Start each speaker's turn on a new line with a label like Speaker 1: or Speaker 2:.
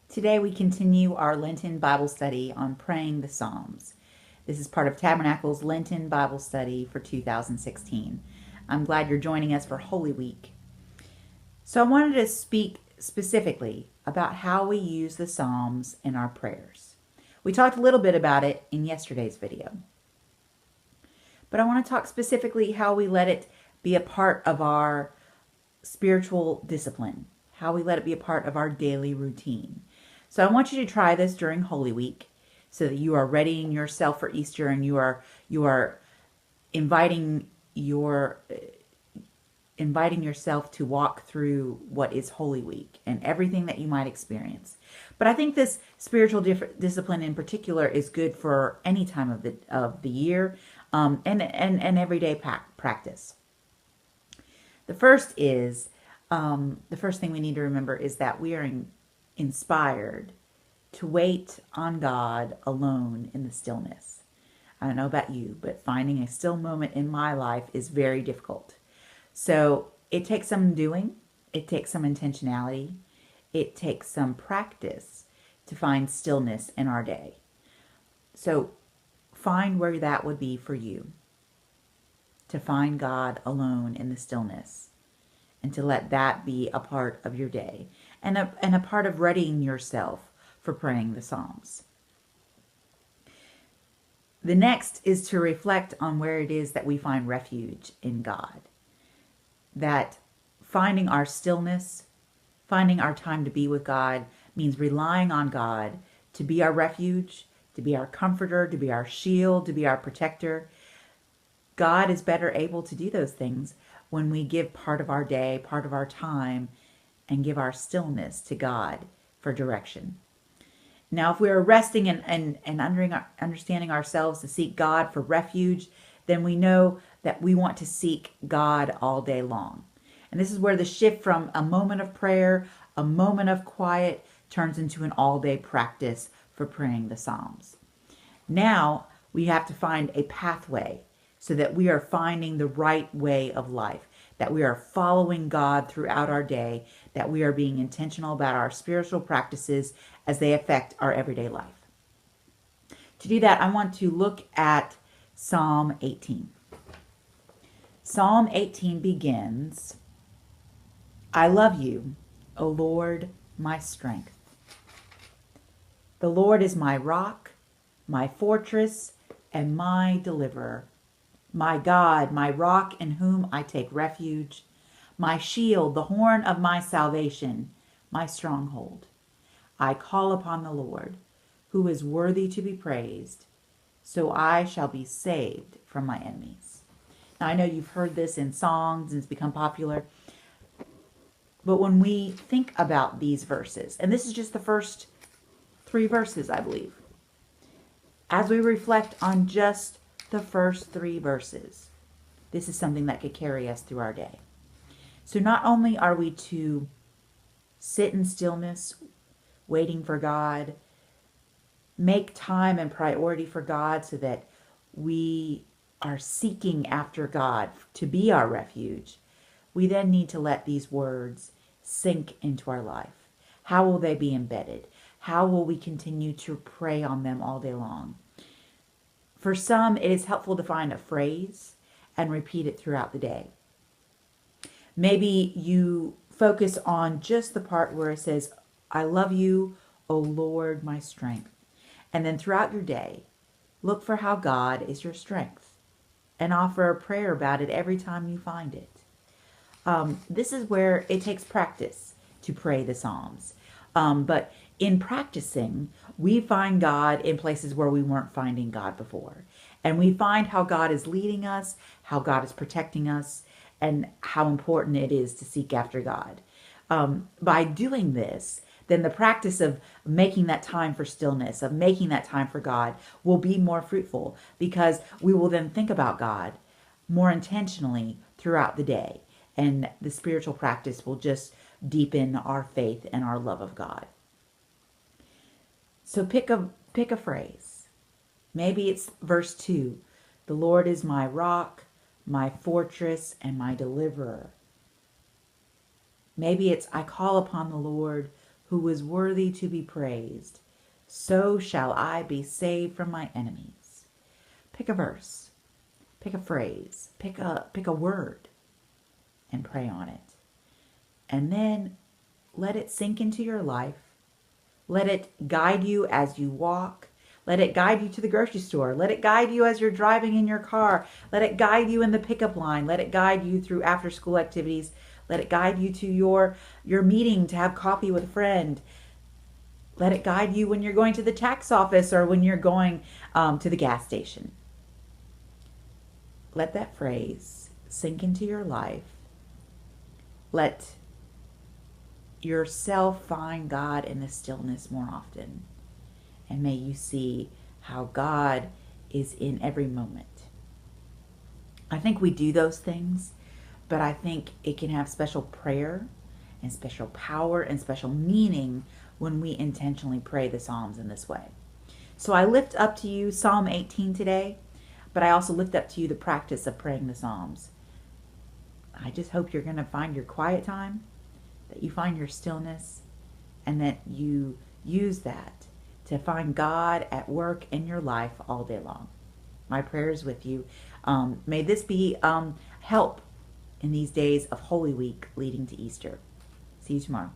Speaker 1: Today we continue our Lenten Bible study on praying the Psalms. This is part of Tabernacle's Lenten Bible study for 2016. I'm glad you're joining us for Holy Week. So I wanted to speak specifically about how we use the Psalms in our prayers. We talked a little bit about it in yesterday's video. But I want to talk specifically how we let it be a part of our spiritual discipline, how we let it be a part of our daily routine. So I want you to try this during Holy Week so that you are readying yourself for Easter and you are inviting yourself to walk through what is Holy Week and everything that you might experience. But I think this spiritual discipline in particular is good for any time of the year and everyday practice. The first thing we need to remember is that we are inspired to wait on God alone in the stillness. I don't know about you, but finding a still moment in my life is very difficult. So it takes some doing, it takes some intentionality, it takes some practice to find stillness in our day. So find where that would be for you, to find God alone in the stillness, and to let that be a part of your day and a part of readying yourself for praying the Psalms. The next is to reflect on where it is that we find refuge in God. That finding our stillness, finding our time to be with God means relying on God to be our refuge, to be our comforter, to be our shield, to be our protector. God is better able to do those things when we give part of our day, part of our time, and give our stillness to God for direction. Now, if we are resting and understanding ourselves to seek God for refuge, then we know that we want to seek God all day long. And this is where the shift from a moment of prayer, a moment of quiet, turns into an all-day practice for praying the Psalms. Now, we have to find a pathway so that we are finding the right way of life, that we are following God throughout our day, that we are being intentional about our spiritual practices as they affect our everyday life. To do that, I want to look at Psalm 18. Psalm 18 begins, I love you, O Lord, my strength. The Lord is my rock, my fortress, and my deliverer. My God, my rock in whom I take refuge, my shield, the horn of my salvation, my stronghold. I call upon the Lord, who is worthy to be praised, so I shall be saved from my enemies. Now, I know you've heard this in songs and it's become popular, but when we think about these verses, and this is just the first 3 verses, I believe, as we reflect on just the first 3 verses, this is something that could carry us through our day. So not only are we to sit in stillness, waiting for God, make time and priority for God so that we are seeking after God to be our refuge, we then need to let these words sink into our life. How will they be embedded? How will we continue to pray on them all day long? For some, it is helpful to find a phrase and repeat it throughout the day. Maybe you focus on just the part where it says, I love you, O Lord, my strength. And then throughout your day, look for how God is your strength and offer a prayer about it every time you find it. This is where it takes practice to pray the Psalms. But in practicing, we find God in places where we weren't finding God before. And we find how God is leading us, how God is protecting us, and how important it is to seek after God. By doing this, then the practice of making that time for stillness, of making that time for God, will be more fruitful because we will then think about God more intentionally throughout the day. And the spiritual practice will just deepen our faith and our love of God. So pick a phrase. Maybe it's verse 2. The Lord is my rock, my fortress, and my deliverer. Maybe it's I call upon the Lord who is worthy to be praised. So shall I be saved from my enemies. Pick a verse, pick a phrase, pick a word, and pray on it. And then let it sink into your life. Let it guide you as you walk. Let it guide you to the grocery store. Let it guide you as you're driving in your car. Let it guide you in the pickup line. Let it guide you through after school activities. Let it guide you to your meeting to have coffee with a friend. Let it guide you when you're going to the tax office or when you're going to the gas station. Let that phrase sink into your life. Let yourself find God in the stillness more often. And may you see how God is in every moment. I think we do those things, but I think it can have special prayer and special power and special meaning when we intentionally pray the Psalms in this way. So I lift up to you Psalm 18 today, but I also lift up to you the practice of praying the Psalms. I just hope you're going to find your quiet time, that you find your stillness, and that you use that to find God at work in your life all day long. My prayer is with you. May this be help in these days of Holy Week leading to Easter. See you tomorrow.